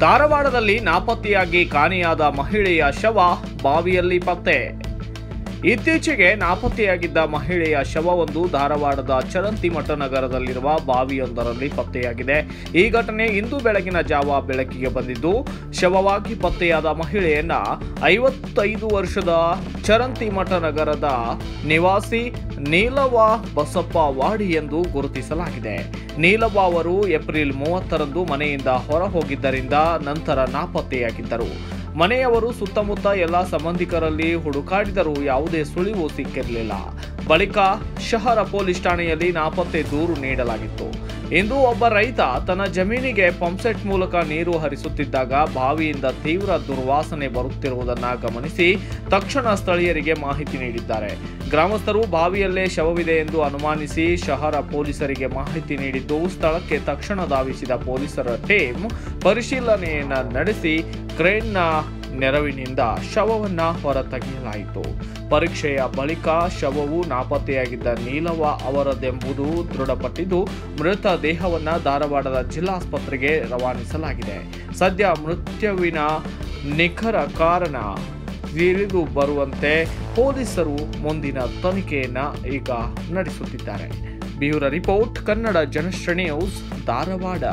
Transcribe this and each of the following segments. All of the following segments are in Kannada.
ಧಾರವಾಡದಲ್ಲಿ ನಾಪತ್ತೆಯಾಗಿ ಕಾಣೆಯಾದ ಮಹಿಳೆಯ ಶವ ಬಾವಿಯಲ್ಲಿ ಪತ್ತೆ. ಇತ್ತೀಚೆಗೆ ನಾಪತ್ತೆಯಾಗಿದ್ದ ಮಹಿಳೆಯ ಶವವೊಂದು ಧಾರವಾಡದ ಚರಂತಿಮಠ ನಗರದಲ್ಲಿರುವ ಬಾವಿಯೊಂದರಲ್ಲಿ ಪತ್ತೆಯಾಗಿದೆ. ಈ ಘಟನೆ ಇಂದು ಬೆಳಗಿನ ಜಾವ ಬೆಳಕಿಗೆ ಬಂದಿದ್ದು, ಶವವಾಗಿ ಪತ್ತೆಯಾದ ಮಹಿಳೆಯನ್ನ 55 ವರ್ಷದ ಚರಂತಿಮಠ ನಗರದ ನಿವಾಸಿ ನೀಲವ್ವ ಬಸಪ್ಪ ವಾಡಿ ಎಂದು ಗುರುತಿಸಲಾಗಿದೆ. ನೀಲವ್ವ ಅವರು ಏಪ್ರಿಲ್ 30ರಂದು ಮನೆಯಿಂದ ಹೊರ ಹೋಗಿದ್ದರಿಂದ ನಂತರ ನಾಪತ್ತೆಯಾಗಿದ್ದರು. ಮನೆಯವರು ಸುತ್ತಮುತ್ತ ಎಲ್ಲ ಸಂಬಂಧಿಕರಲ್ಲಿ ಹುಡುಕಾಡಿದರೂ ಯಾವುದೇ ಸುಳಿವು ಸಿಕ್ಕಿರಲಿಲ್ಲ. ಬಳಿಕ ಶಹರ ಪೊಲೀಸ್ ಠಾಣೆಯಲ್ಲಿ ನಾಪತ್ತೆ ದೂರು ನೀಡಲಾಗಿತ್ತು. ಇಂದು ಒಬ್ಬ ರೈತ ತನ್ನ ಜಮೀನಿಗೆ ಪಂಪ್ಸೆಟ್ ಮೂಲಕ ನೀರು ಹರಿಸುತ್ತಿದ್ದಾಗ ಬಾವಿಯಿಂದ ತೀವ್ರ ದುರ್ವಾಸನೆ ಬರುತ್ತಿರುವುದನ್ನು ಗಮನಿಸಿ ತಕ್ಷಣ ಸ್ಥಳೀಯರಿಗೆ ಮಾಹಿತಿ ನೀಡಿದ್ದಾರೆ. ಗ್ರಾಮಸ್ಥರು ಬಾವಿಯಲ್ಲೇ ಶವವಿದೆ ಎಂದು ಅನುಮಾನಿಸಿ ಶಹರ ಪೊಲೀಸರಿಗೆ ಮಾಹಿತಿ ನೀಡಿದ್ದು, ಸ್ಥಳಕ್ಕೆ ತಕ್ಷಣ ಧಾವಿಸಿದ ಪೊಲೀಸರ ಟೀಮ್ ಪರಿಶೀಲನೆಯನ್ನ ನಡೆಸಿ ಕ್ರೇನ್ನ ನೆರವಿನಿಂದ ಶವವನ್ನ ಹೊರತೆಗೆಯಲಾಯಿತು. ಪರೀಕ್ಷೆಯ ಬಳಿಕ ಶವವು ನಾಪತ್ತೆಯಾಗಿದ್ದ ನೀಲವ್ವ ಅವರದೆಂಬುದು ದೃಢಪಟ್ಟಿದ್ದು, ಮೃತ ದೇಹವನ್ನ ಧಾರವಾಡದ ಜಿಲ್ಲಾಸ್ಪತ್ರೆಗೆ ರವಾನಿಸಲಾಗಿದೆ. ಸದ್ಯ ಮೃತ್ಯುವಿನ ನಿಖರ ಕಾರಣ ತಿಳಿದು ಬರುವಂತೆ ಪೊಲೀಸರು ಮುಂದಿನ ತನಿಖೆಯನ್ನ ಈಗ ನಡೆಸುತ್ತಿದ್ದಾರೆ. Bureau report, Kannada Janashree news, Dharwad.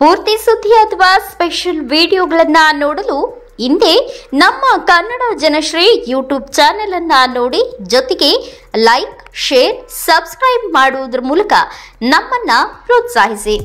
ಪೂರ್ತಿ ಸುದ್ದಿ ಅಥವಾ ಸ್ಪೆಷಲ್ ವಿಡಿಯೋಗಳನ್ನ ನೋಡಲು ಹಿಂದೆ ನಮ್ಮ ಕನ್ನಡ ಜನಶ್ರೀ ಯೂಟ್ಯೂಬ್ ಚಾನೆಲ್ ಅನ್ನ ನೋಡಿ, ಜೊತೆಗೆ ಲೈಕ್, ಶೇರ್, ಸಬ್ಸ್ಕ್ರೈಬ್ ಮಾಡುವುದರ ಮೂಲಕ ನಮ್ಮನ್ನ ಪ್ರೋತ್ಸಾಹಿಸಿ.